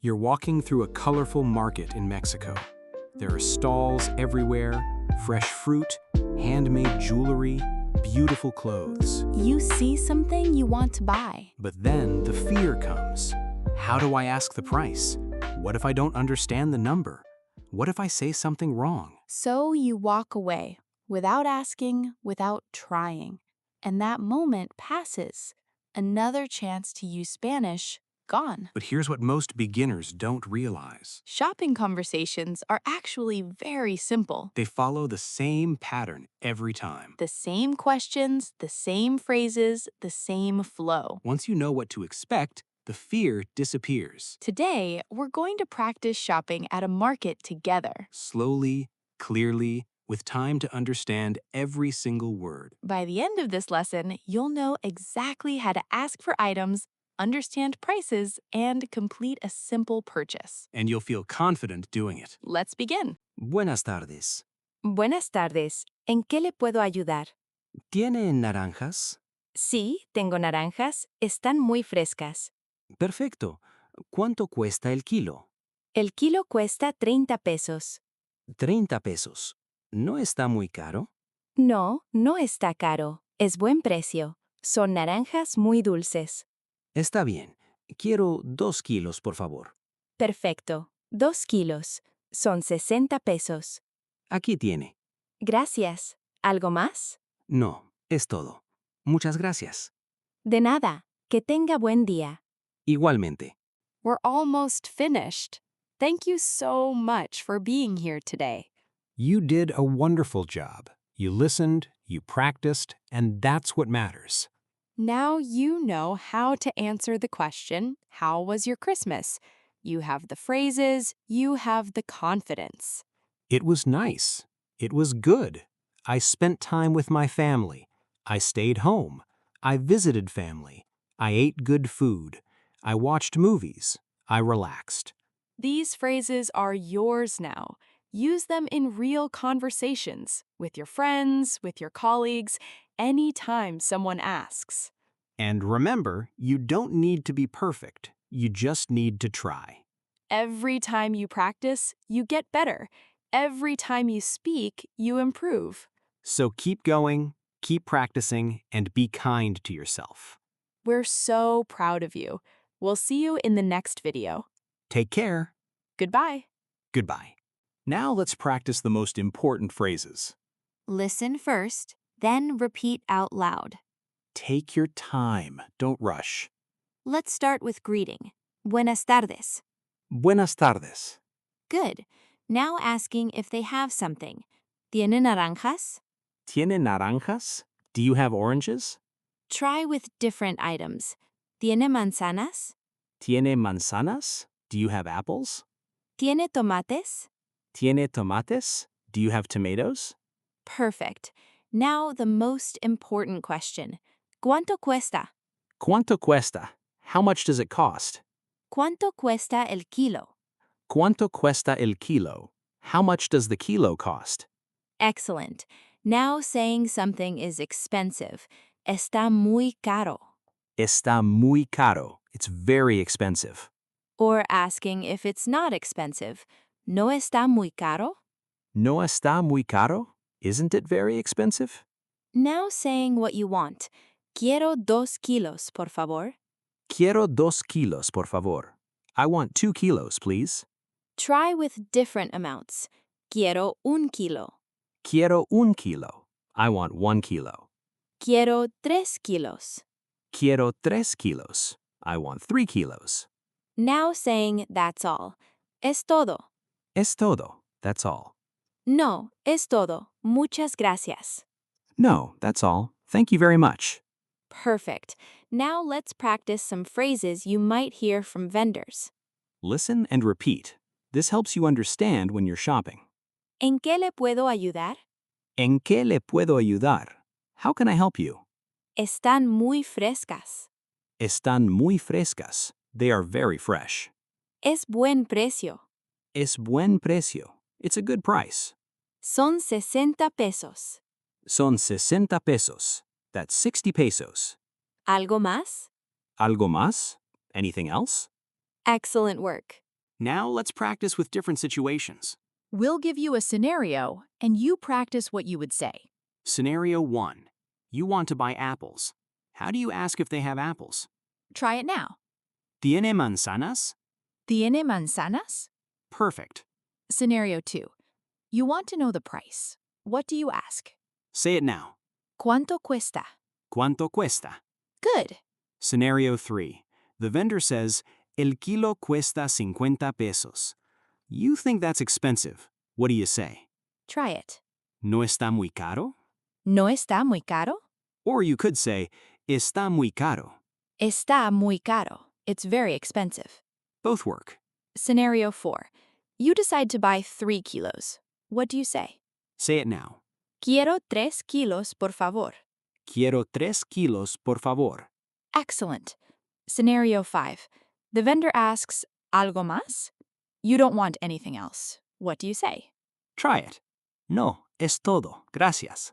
You're walking through a colorful market in Mexico. There are stalls everywhere, fresh fruit, handmade jewelry, beautiful clothes. You see something you want to buy. But then the fear comes. How do I ask the price? What if I don't understand the number? What if I say something wrong? So you walk away, without asking, without trying. And that moment passes. Another chance to use Spanish, gone. But here's what most beginners don't realize. Shopping conversations are actually very simple. They follow the same pattern every time. The same questions, the same phrases, the same flow. Once you know what to expect, the fear disappears. Today, we're going to practice shopping at a market together. Slowly, clearly, with time to understand every single word. By the end of this lesson, you'll know exactly how to ask for items, understand prices, and complete a simple purchase. And you'll feel confident doing it. Let's begin. Buenas tardes. Buenas tardes. ¿En qué le puedo ayudar? ¿Tiene naranjas? Sí, tengo naranjas. Están muy frescas. Perfecto. ¿Cuánto cuesta el kilo? El kilo cuesta 30 pesos. 30 pesos. ¿No está muy caro? No, no está caro. Es buen precio. Son naranjas muy dulces. Está bien. Quiero 2 kilos, por favor. Perfecto. 2 kilos. Son 60 pesos. Aquí tiene. Gracias. ¿Algo más? No, es todo. Muchas gracias. De nada. Que tenga buen día. Igualmente. We're almost finished. Thank you so much for being here today. You did a wonderful job. You listened, you practiced, and that's what matters. Now you know how to answer the question, how was your Christmas? You have the phrases, you have the confidence. It was nice. It was good. I spent time with my family. I stayed home. I visited family. I ate good food. I watched movies. I relaxed. These phrases are yours now. Use them in real conversations, with your friends, with your colleagues, anytime someone asks. And remember, you don't need to be perfect. You just need to try. Every time you practice, you get better. Every time you speak, you improve. So keep going, keep practicing, and be kind to yourself. We're so proud of you. We'll see you in the next video. Take care. Goodbye. Goodbye. Now let's practice the most important phrases. Listen first, then repeat out loud. Take your time. Don't rush. Let's start with greeting. Buenas tardes. Buenas tardes. Good. Now asking if they have something. ¿Tiene naranjas? ¿Tiene naranjas? Do you have oranges? Try with different items. ¿Tiene manzanas? ¿Tiene manzanas? Do you have apples? ¿Tiene tomates? ¿Tiene tomates? Do you have tomatoes? Perfect. Now the most important question. ¿Cuánto cuesta? ¿Cuánto cuesta? How much does it cost? ¿Cuánto cuesta el kilo? ¿Cuánto cuesta el kilo? How much does the kilo cost? Excellent. Now saying something is expensive. Está muy caro. Está muy caro. It's very expensive. Or asking if it's not expensive. ¿No está muy caro? ¿No está muy caro? Isn't it very expensive? Now saying what you want. Quiero 2 kilos, por favor. Quiero 2 kilos, por favor. I want 2 kilos, please. Try with different amounts. Quiero 1 kilo. Quiero 1 kilo. I want 1 kilo. Quiero 3 kilos. Quiero 3 kilos. I want 3 kilos. Now saying that's all. Es todo. Es todo. That's all. No, es todo. Muchas gracias. No, that's all. Thank you very much. Perfect. Now let's practice some phrases you might hear from vendors. Listen and repeat. This helps you understand when you're shopping. ¿En qué le puedo ayudar? ¿En qué le puedo ayudar? How can I help you? Están muy frescas. Están muy frescas. They are very fresh. Es buen precio. Es buen precio. It's a good price. Son 60 pesos. Son 60 pesos. That's 60 pesos. ¿Algo más? ¿Algo más? Anything else? Excellent work. Now let's practice with different situations. We'll give you a scenario, and you practice what you would say. Scenario 1. You want to buy apples. How do you ask if they have apples? Try it now. ¿Tiene manzanas? ¿Tiene manzanas? Perfect. Scenario 2. You want to know the price. What do you ask? Say it now. ¿Cuánto cuesta? ¿Cuánto cuesta? Good. Scenario 3. The vendor says, El kilo cuesta 50 pesos. You think that's expensive. What do you say? Try it. ¿No está muy caro? ¿No está muy caro? Or you could say, Está muy caro. Está muy caro. It's very expensive. Both work. Scenario 4. You decide to buy 3 kilos. What do you say? Say it now. Quiero 3 kilos, por favor. Quiero 3 kilos, por favor. Excellent. Scenario 5. The vendor asks, ¿Algo más? You don't want anything else. What do you say? Try it. No, es todo. Gracias.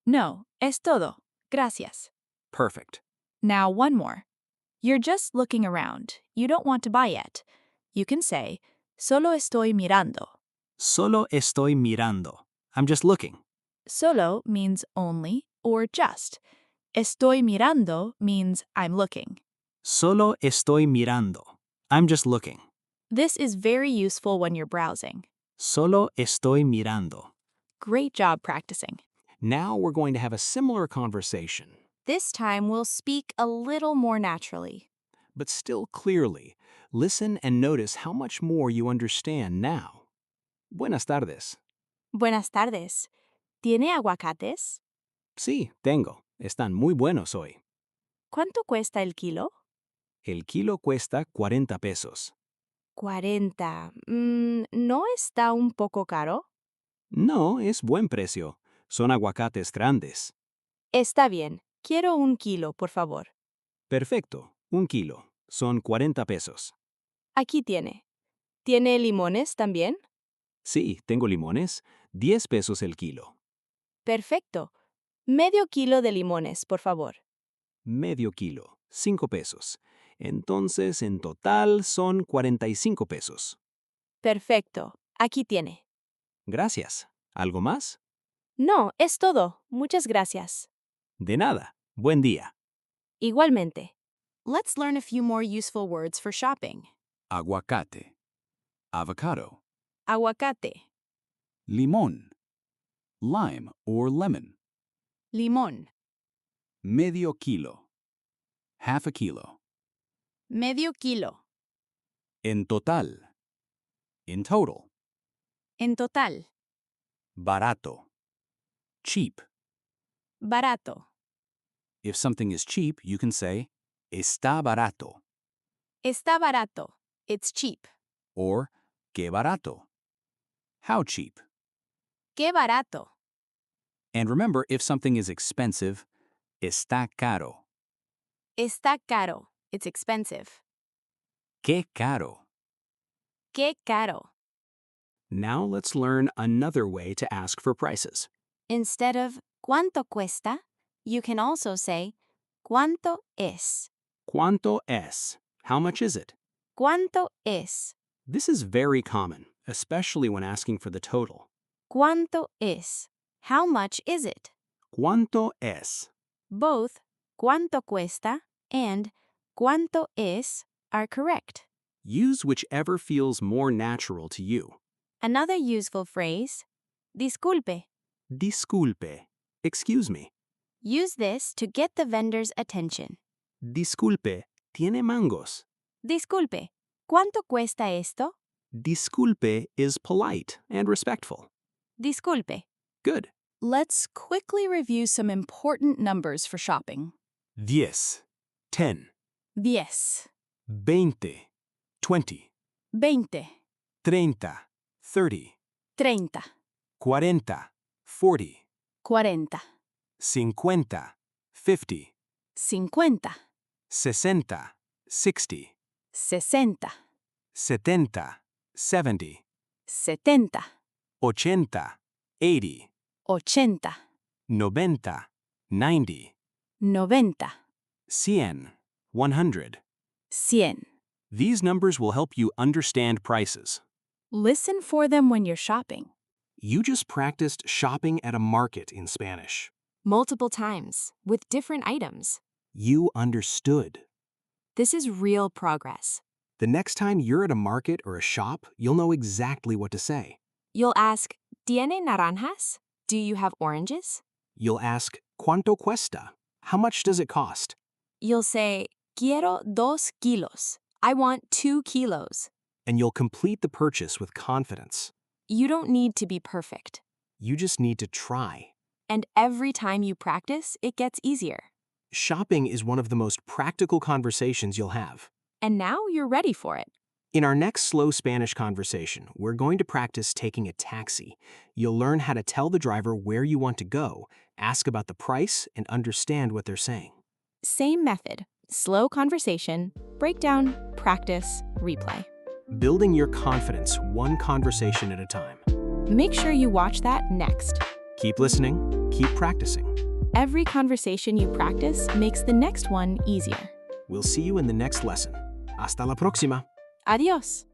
No, es todo. Gracias. Perfect. Now one more. You're just looking around. You don't want to buy yet. You can say, Solo estoy mirando. Solo estoy mirando. I'm just looking. Solo means only or just. Estoy mirando means I'm looking. Solo estoy mirando. I'm just looking. This is very useful when you're browsing. Solo estoy mirando. Great job practicing. Now we're going to have a similar conversation, This time we'll speak a little more naturally. but still clearly. Listen and notice how much more you understand now. Buenas tardes. Buenas tardes. ¿Tiene aguacates? Sí, tengo. Están muy buenos hoy. ¿Cuánto cuesta el kilo? El kilo cuesta 40 pesos. 40. ¿No está un poco caro? No, es buen precio. Son aguacates grandes. Está bien. Quiero 1 kilo, por favor. Perfecto. 1 kilo. Son 40 pesos. Aquí tiene. ¿Tiene limones también? Sí, tengo limones. 10 pesos el kilo. Perfecto. Medio kilo de limones, por favor. Medio kilo. 5 pesos. Entonces, en total son 45 pesos. Perfecto. Aquí tiene. Gracias. ¿Algo más? No, es todo. Muchas gracias. De nada. Buen día. Igualmente. Let's learn a few more useful words for shopping. Aguacate. Avocado. Aguacate. Limón. Lime or lemon. Limón. Medio kilo. Half a kilo. Medio kilo. En total. In total. En total. Barato. Cheap. Barato. If something is cheap, you can say, está barato. Está barato. It's cheap. Or, qué barato. How cheap. Qué barato. And remember, if something is expensive, está caro. Está caro. It's expensive. Qué caro. Qué caro. Now let's learn another way to ask for prices. Instead of ¿cuánto cuesta?, you can also say ¿cuánto es? ¿Cuánto es? How much is it? ¿Cuánto es? This is very common, especially when asking for the total. ¿Cuánto es? How much is it? ¿Cuánto es? Both ¿cuánto cuesta? And ¿cuánto es? are correct. Use whichever feels more natural to you. Another useful phrase, disculpe. Disculpe. Excuse me. Use this to get the vendor's attention. Disculpe. ¿Tiene mangos? Disculpe, ¿cuánto cuesta esto? Disculpe is polite and respectful. Disculpe. Good. Let's quickly review some important numbers for shopping. 10, 10, 10, 20, 20, 20, 30, 30, 30, 40, 40, 40, 50, 50, 50, 60, 60, 60, 70, 70, 70, 80, 80, 80, 90, 90, 90, 100, 100, 100, These numbers will help you understand prices. Listen for them when you're shopping. You just practiced shopping at a market in Spanish. Multiple times, with different items. You understood. This is real progress. The next time you're at a market or a shop, you'll know exactly what to say. You'll ask, ¿Tiene naranjas? Do you have oranges? You'll ask, ¿Cuánto cuesta? How much does it cost? You'll say, Quiero 2 kilos. I want 2 kilos. And you'll complete the purchase with confidence. You don't need to be perfect. You just need to try. And every time you practice, it gets easier. Shopping is one of the most practical conversations you'll have. And now you're ready for it. In our next slow Spanish conversation, we're going to practice taking a taxi. You'll learn how to tell the driver where you want to go, ask about the price, and understand what they're saying. Same method. Slow conversation, breakdown, practice, replay. Building your confidence one conversation at a time. Make sure you watch that next. Keep listening, keep practicing. Every conversation you practice makes the next one easier. We'll see you in the next lesson. Hasta la próxima. Adiós.